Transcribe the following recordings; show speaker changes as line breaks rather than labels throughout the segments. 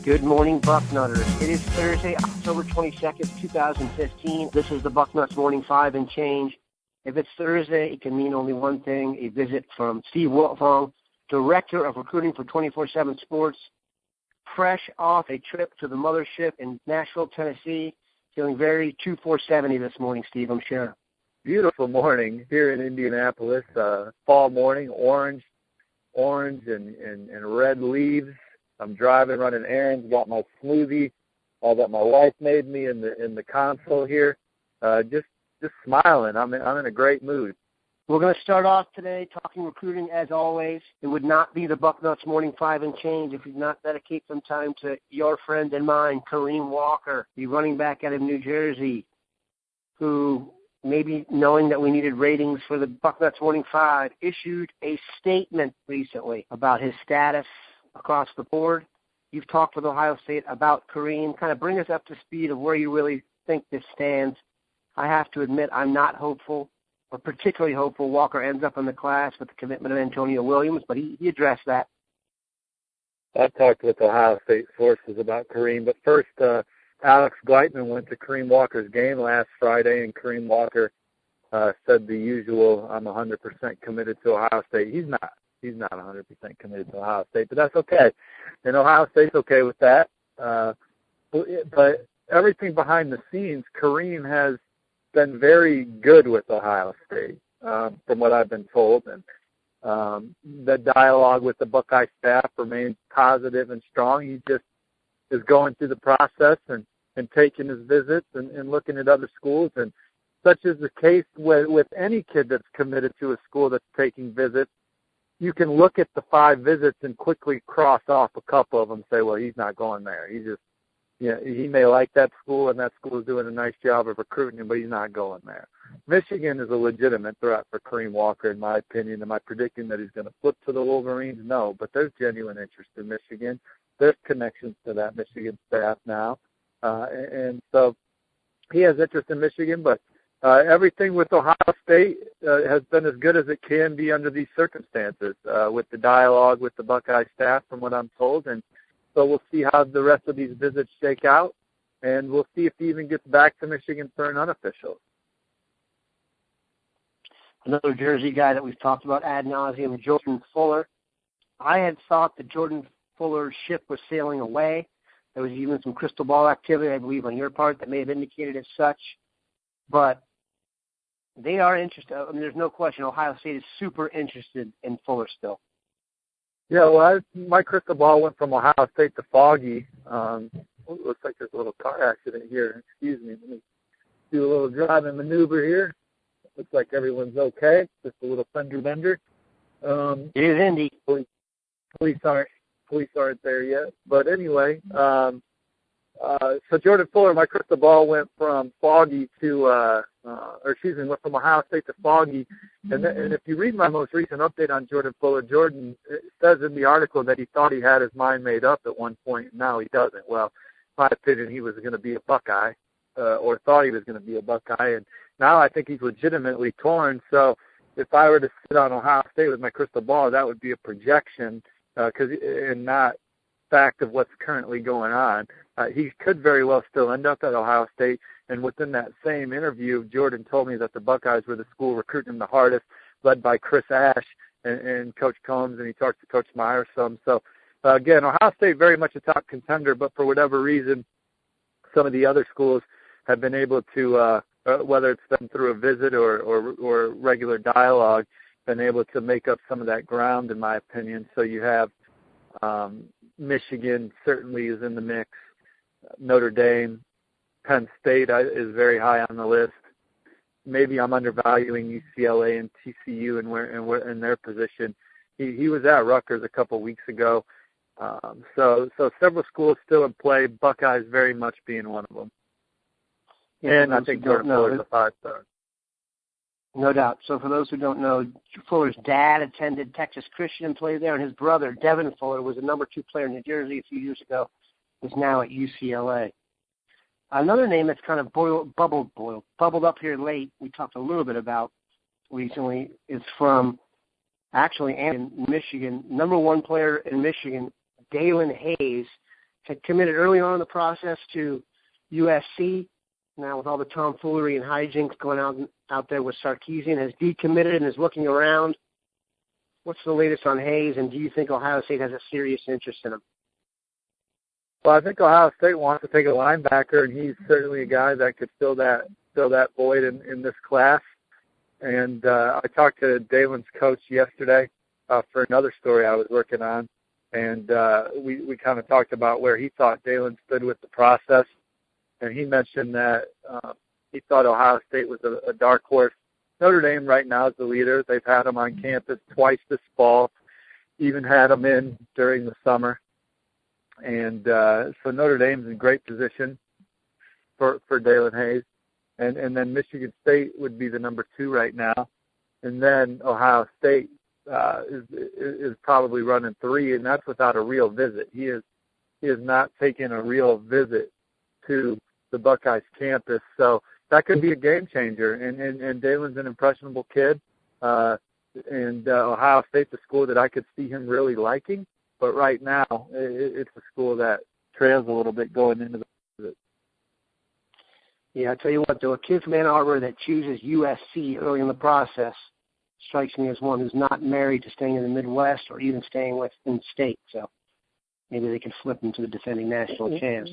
Good morning, Bucknutters. It is Thursday, October 22nd, 2015. This is the Bucknuts Morning 5 and change. If it's Thursday, it can mean only one thing, a visit from Steve Wiltfong, Director of Recruiting for 24/7 Sports, fresh off a trip to the mothership in Nashville, Tennessee, feeling very 2-4-70 this morning, Steve, I'm sure.
Beautiful morning here in Indianapolis, fall morning, orange and red leaves. I'm driving, running errands, got my smoothie that my wife made me in the console here. Just smiling. I'm in a great mood.
We're going to start off today talking recruiting as always. It would not be the Bucknuts Morning 5 and change if we did not dedicate some time to your friend and mine, Kareem Walker, the running back out of New Jersey, who, maybe knowing that we needed ratings for the Bucknuts Morning 5, issued a statement recently about his status across the board. You've talked with Ohio State about Kareem. Kind of bring us up to speed of where you really think this stands. I have to admit I'm not hopeful, or particularly hopeful, Walker ends up in the class with the commitment of Antonio Williams, but he addressed that.
I talked with Ohio State sources about Kareem, but first, Alex Gleitman went to Kareem Walker's game last Friday, and Kareem Walker said the usual, I'm 100% committed to Ohio State. He's not 100% committed to Ohio State, but that's okay. And Ohio State's okay with that. But everything behind the scenes, Kareem has been very good with Ohio State, from what I've been told. And the dialogue with the Buckeye staff remains positive and strong. He just is going through the process and taking his visits and looking at other schools. And such is the case with any kid that's committed to a school that's taking visits. You can look at the 5 visits and quickly cross off a couple of them and say, well, he's not going there. He may like that school, and that school is doing a nice job of recruiting him, but he's not going there. Michigan is a legitimate threat for Kareem Walker, in my opinion. Am I predicting that he's going to flip to the Wolverines? No, but there's genuine interest in Michigan. There's connections to that Michigan staff now. And so he has interest in Michigan, but everything with Ohio State has been as good as it can be under these circumstances, with the dialogue with the Buckeye staff, from what I'm told. And so we'll see how the rest of these visits shake out, and we'll see if he even gets back to Michigan for an unofficial.
Another Jersey guy that we've talked about ad nauseum, Jordan Fuller. I had thought that Jordan Fuller's ship was sailing away. There was even some crystal ball activity, I believe, on your part that may have indicated as such. But they are interested. I mean, there's no question Ohio State is super interested in Fuller still.
Yeah, well, my crystal ball went from Ohio State to foggy. Looks like there's a little car accident here. Excuse me. Let me do a little driving maneuver here. Looks like everyone's okay. Just a little fender bender.
It is Indy.
Police aren't there yet. But anyway, so Jordan Fuller, my crystal ball went from foggy to, went from Ohio State to foggy. And if you read my most recent update on Jordan Fuller, Jordan says in the article that he thought he had his mind made up at one point. Now he doesn't. Well, in my opinion, he was going to be a Buckeye, or thought he was going to be a Buckeye. And now I think he's legitimately torn. So if I were to sit on Ohio State with my crystal ball, that would be a projection, and not fact of what's currently going on. He could very well still end up at Ohio State. And within that same interview, Jordan told me that the Buckeyes were the school recruiting him the hardest, led by Chris Ash and Coach Combs, and he talked to Coach Meyer some. So, again, Ohio State very much a top contender, but for whatever reason, some of the other schools have been able to, whether it's been through a visit or regular dialogue, been able to make up some of that ground, in my opinion. So you have Michigan certainly is in the mix. Notre Dame, Penn State is very high on the list. Maybe I'm undervaluing UCLA and TCU and in their position. He was at Rutgers a couple weeks ago. So several schools still in play, Buckeyes very much being one of them. Yeah, and I think Jordan Fuller's a 5-star.
No doubt. So for those who don't know, Fuller's dad attended Texas Christian and played there, and his brother, Devin Fuller, was a number 2 player in New Jersey a few years ago, is now at UCLA. Another name that's kind of bubbled up here late, we talked a little bit about recently, is from actually in Michigan, number 1 player in Michigan, Daelin Hayes, had committed early on in the process to USC. Now with all the tomfoolery and hijinks going out there with Sarkisian, has decommitted and is looking around. What's the latest on Hayes, and do you think Ohio State has a serious interest in him?
Well, I think Ohio State wants to take a linebacker, and he's certainly a guy that could fill that void in this class. And I talked to Daelin's coach yesterday for another story I was working on, and we kind of talked about where he thought Daelin stood with the process. And he mentioned that he thought Ohio State was a dark horse. Notre Dame right now is the leader. They've had him on campus twice this fall, even had him in during the summer. And so Notre Dame's in great position for Daelin Hayes. And then Michigan State would be the number 2 right now. And then Ohio State is probably running 3, and that's without a real visit. He has not taken a real visit to the Buckeyes campus. So that could be a game changer. And Daelin's an impressionable kid. And Ohio State's a school that I could see him really liking. But right now, it's a school that trails a little bit going into the visit.
Yeah, I tell you what, though, a kid from Ann Arbor that chooses USC early in the process strikes me as one who's not married to staying in the Midwest or even staying in state. So maybe they can flip him to the defending national champs.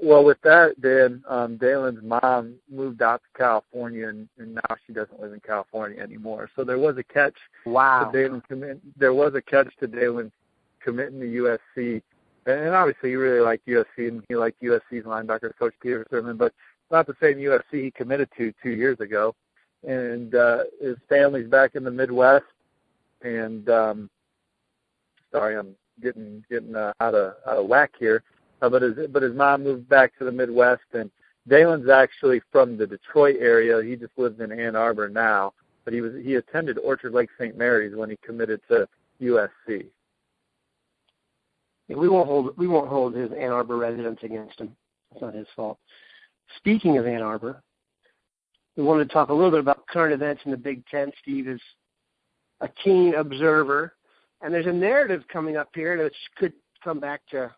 Well, with that, Dan, Daelin's mom moved out to California, and now she doesn't live in California anymore. So there was a catch.
Wow.
There was a catch to Daelin committing to USC, and obviously he really liked USC, and he liked USC's linebacker coach Peter Sermon, but it's not the same USC he committed to 2 years ago. And his family's back in the Midwest, and sorry, I'm getting out of whack here. But his mom moved back to the Midwest, and Daelin's actually from the Detroit area. He just lives in Ann Arbor now, but he attended Orchard Lake St. Mary's when he committed to USC.
Yeah, we won't hold his Ann Arbor residence against him. It's not his fault. Speaking of Ann Arbor, we wanted to talk a little bit about current events in the Big Ten. Steve is a keen observer, and there's a narrative coming up here that could come back to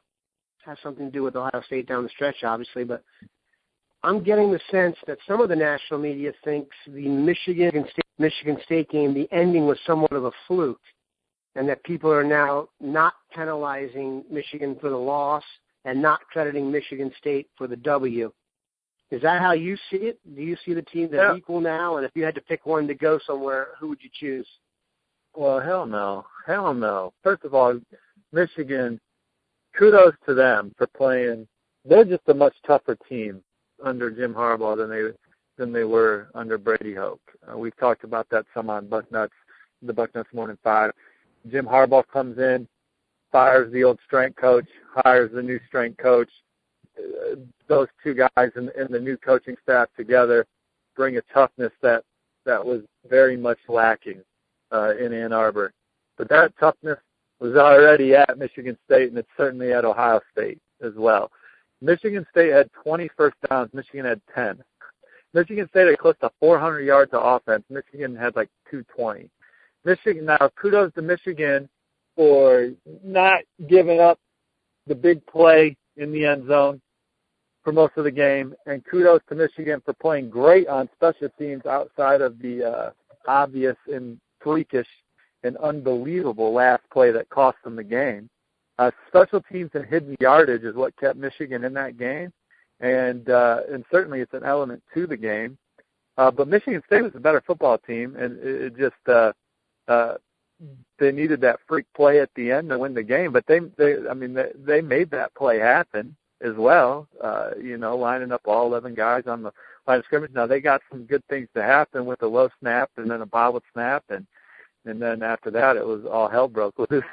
have something to do with Ohio State down the stretch, obviously, but I'm getting the sense that some of the national media thinks the Michigan State game, the ending was somewhat of a fluke, and that people are now not penalizing Michigan for the loss and not crediting Michigan State for the W. Is that how you see it? Do you see the teams that equal now? And if you had to pick one to go somewhere, who would you choose?
Well, hell no. Hell no. First of all, Michigan, kudos to them for playing. They're just a much tougher team under Jim Harbaugh than they were under Brady Hoke. We've talked about that some on the Bucknuts Morning 5. Jim Harbaugh comes in, fires the old strength coach, hires the new strength coach. Those two guys and the new coaching staff together bring a toughness that was very much lacking in Ann Arbor. But that toughness was already at Michigan State, and it's certainly at Ohio State as well. Michigan State had 20 first downs. Michigan had 10. Michigan State had close to 400 yards of offense. Michigan had like 220. Now, kudos to Michigan for not giving up the big play in the end zone for most of the game, and kudos to Michigan for playing great on special teams outside of the obvious and freakish and unbelievable last play that cost them the game. Special teams and hidden yardage is what kept Michigan in that game, and certainly it's an element to the game. But Michigan State was a better football team, and it just they needed that freak play at the end to win the game. But they made that play happen as well. Lining up all 11 guys on the line of scrimmage. Now they got some good things to happen with a low snap and then a bobbled snap, and then after that it was all hell broke loose.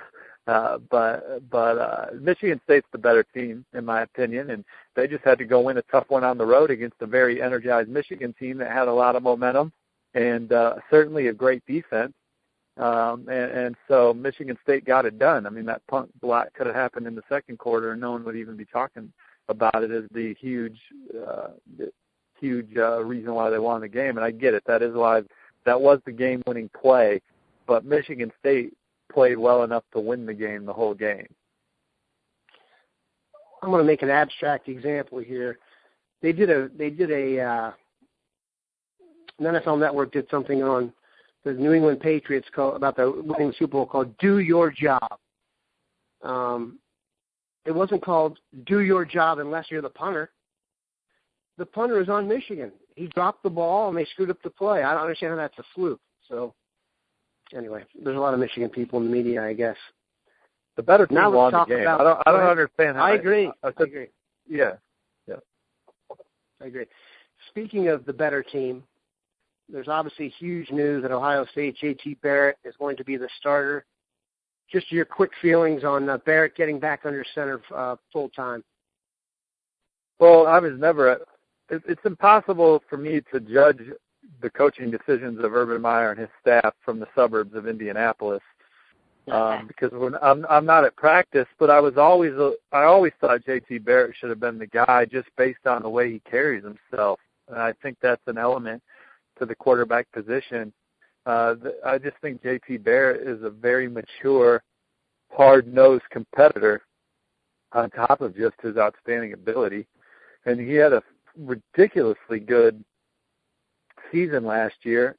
But Michigan State's the better team in my opinion, and they just had to go win a tough one on the road against a very energized Michigan team that had a lot of momentum and certainly a great defense. And so Michigan State got it done. I mean, that punt block could have happened in the second quarter, and no one would even be talking about it as the huge reason why they won the game. And I get it. That was the game-winning play. But Michigan State played well enough to win the game, the whole game.
I'm going to make an abstract example here. They did an NFL Network did something on the New England Patriots about the winning Super Bowl called "Do Your Job." It wasn't called "Do Your Job" unless you're the punter. The punter is on Michigan. He dropped the ball and they screwed up the play. I don't understand how that's a fluke. So anyway, there's a lot of Michigan people in the media, I guess.
The better team won the game. I don't understand how.
I agree.
I agree. Yeah.
I agree. Speaking of the better team, there's obviously huge news at Ohio State. J.T. Barrett is going to be the starter. Just your quick feelings on Barrett getting back under center full time.
Well, I was never. It's impossible for me to judge the coaching decisions of Urban Meyer and his staff from the suburbs of Indianapolis because I'm not at practice. But I always thought J.T. Barrett should have been the guy just based on the way he carries himself. And I think that's an element to the quarterback position. I just think J.T. Barrett is a very mature, hard-nosed competitor on top of just his outstanding ability. And he had a ridiculously good season last year.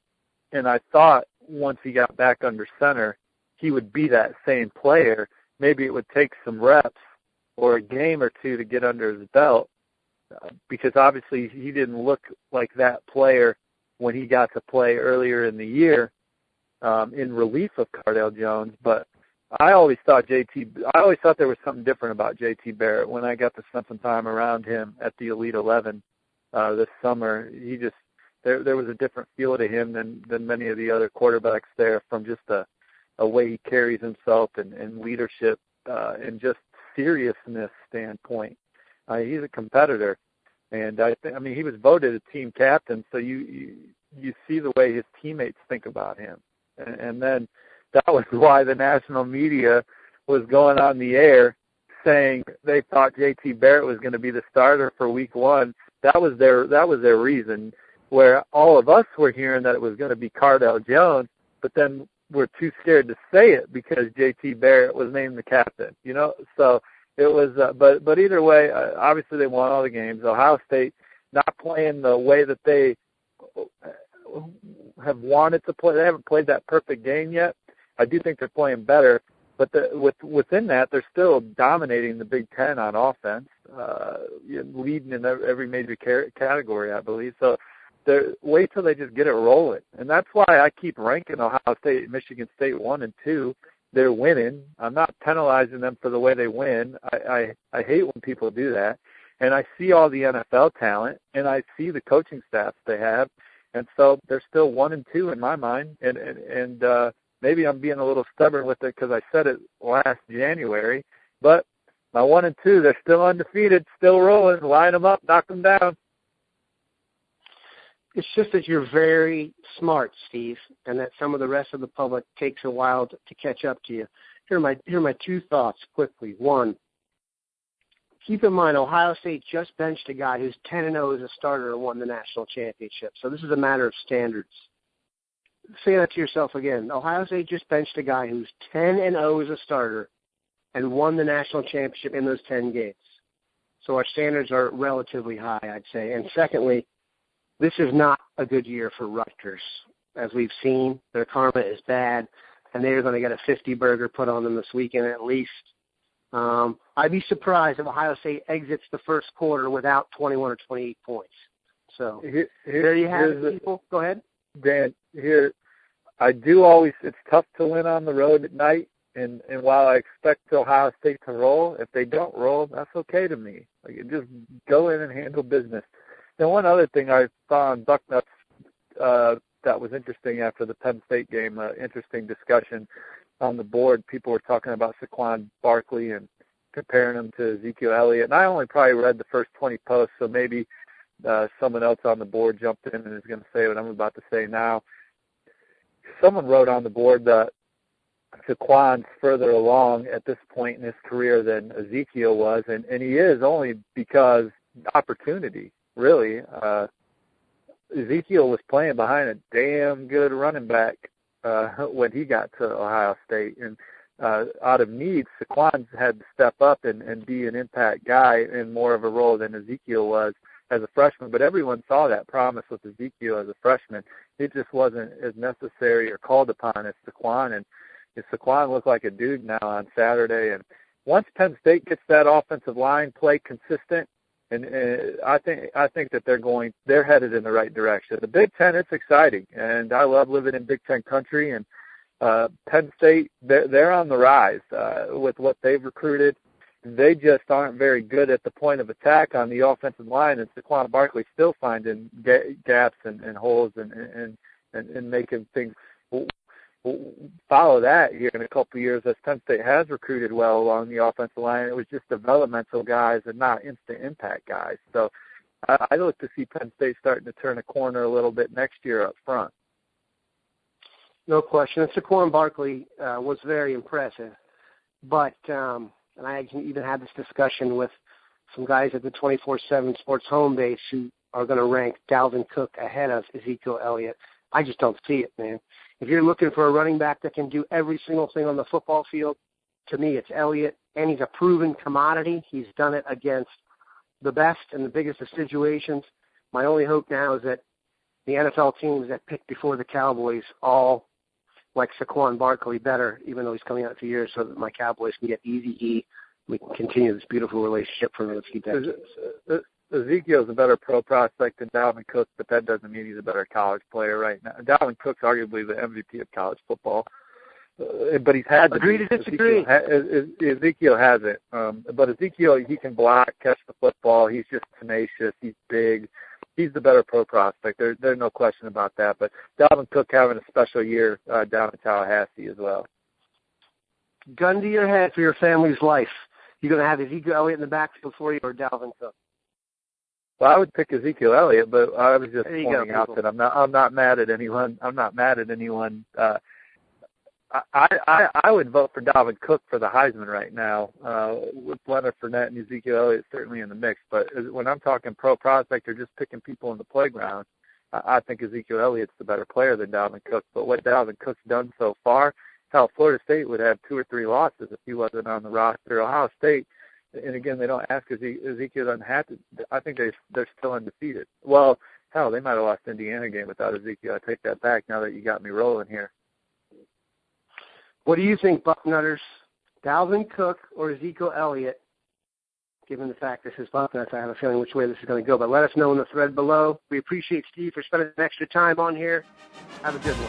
And I thought once he got back under center, he would be that same player. Maybe it would take some reps or a game or two to get under his belt because obviously he didn't look like that player when he got to play earlier in the year in relief of Cardale Jones. But I always thought there was something different about J.T. Barrett when I got to spend some time around him at the Elite 11 this summer. There was a different feel to him than many of the other quarterbacks there from just a way he carries himself and leadership and just seriousness standpoint. He's a competitor. And he was voted a team captain, so you see the way his teammates think about him. And then that was why the national media was going on the air saying they thought J.T. Barrett was going to be the starter for week 1. That was their reason, where all of us were hearing that it was going to be Cardale Jones, but then we're too scared to say it because J.T. Barrett was named the captain, So it was, but either way, obviously they won all the games. Ohio State not playing the way that they have wanted to play. They haven't played that perfect game yet. I do think they're playing better, but within that, they're still dominating the Big Ten on offense, leading in every major category, I believe. So wait till they just get it rolling. And that's why I keep ranking Ohio State and Michigan State 1 and 2. They're winning. I'm not penalizing them for the way they win. I hate when people do that. And I see all the NFL talent, and I see the coaching staffs they have. And so they're still 1 and 2 in my mind. And maybe I'm being a little stubborn with it because I said it last January. But my 1 and 2, they're still undefeated, still rolling. Line them up, knock them down.
It's just that you're very smart, Steve, and that some of the rest of the public takes a while to catch up to you. Here are my 2 thoughts quickly. 1, keep in mind Ohio State just benched a guy who's 10-0 as a starter and won the national championship. So this is a matter of standards. Say that to yourself again. Ohio State just benched a guy who's 10-0 as a starter and won the national championship in those 10 games. So our standards are relatively high, I'd say. And secondly, this is not a good year for Rutgers. As we've seen, their karma is bad, and they're going to get a 50-burger put on them this weekend at least. I'd be surprised if Ohio State exits the first quarter without 21 or 28 points. So there you have it, people. Go ahead.
Dan, here, it's tough to win on the road at night, and while I expect Ohio State to roll, if they don't roll, that's okay to me. Just go in and handle business. And one other thing I saw on Bucknuts that was interesting after the Penn State game, interesting discussion on the board. People were talking about Saquon Barkley and comparing him to Ezekiel Elliott. And I only probably read the first 20 posts, so maybe someone else on the board jumped in and is going to say what I'm about to say now. Someone wrote on the board that Saquon's further along at this point in his career than Ezekiel was, and he is only because opportunity. Really, Ezekiel was playing behind a damn good running back when he got to Ohio State, and out of need, Saquon's had to step up and be an impact guy in more of a role than Ezekiel was as a freshman. But everyone saw that promise with Ezekiel as a freshman. It just wasn't as necessary or called upon as Saquon. And Saquon looked like a dude now on Saturday. And once Penn State gets that offensive line play consistent, and I think that they're headed in the right direction. The Big Ten, it's exciting, and I love living in Big Ten country. And Penn State, they're on the rise with what they've recruited. They just aren't very good at the point of attack on the offensive line, and Saquon Barkley still finding gaps and holes and making things follow that here in a couple of years as Penn State has recruited well along the offensive line. It was just developmental guys and not instant impact guys. So I look to see Penn State starting to turn a corner a little bit next year up front.
No question. And Saquon Barkley was very impressive. But, and I even had this discussion with some guys at the 24/7 Sports home base who are going to rank Dalvin Cook ahead of Ezekiel Elliott. I just don't see it, man. If you're looking for a running back that can do every single thing on the football field, to me it's Elliott, and he's a proven commodity. He's done it against the best and the biggest of situations. My only hope now is that the NFL teams that picked before the Cowboys all like Saquon Barkley better, even though he's coming out in 2 years, so that my Cowboys can get easy E. We can continue this beautiful relationship for another few decades.
Ezekiel's a better pro prospect than Dalvin Cook, but that doesn't mean he's a better college player right now. Dalvin Cook's arguably the MVP of college football, but he's had to
agree to disagree.
Ezekiel hasn't, but Ezekiel, he can block, catch the football. He's just tenacious. He's big. He's the better pro prospect. There's no question about that. But Dalvin Cook having a special year down in Tallahassee as well.
Gun to your head for your family's life. You're going to have Ezekiel Elliott in the backfield for you or Dalvin Cook?
Well, I would pick Ezekiel Elliott, but I was just pointing out that I'm not mad at anyone. I'm not mad at anyone. I would vote for Dalvin Cook for the Heisman right now, with Leonard Fournette and Ezekiel Elliott certainly in the mix. But when I'm talking pro prospect or just picking people in the playground, I think Ezekiel Elliott's the better player than Dalvin Cook. But what Dalvin Cook's done so far, hell, Florida State would have 2 or 3 losses if he wasn't on the roster. Ohio State, and again, they don't ask Ezekiel doesn't have to. I think they're still undefeated. Well, hell, they might have lost the Indiana game without Ezekiel. I take that back now that you got me rolling here.
What do you think, Bucknutters? Dalvin Cook or Ezekiel Elliott? Given the fact this is Bucknuts, I have a feeling which way this is going to go. But let us know in the thread below. We appreciate Steve for spending extra time on here. Have a good one.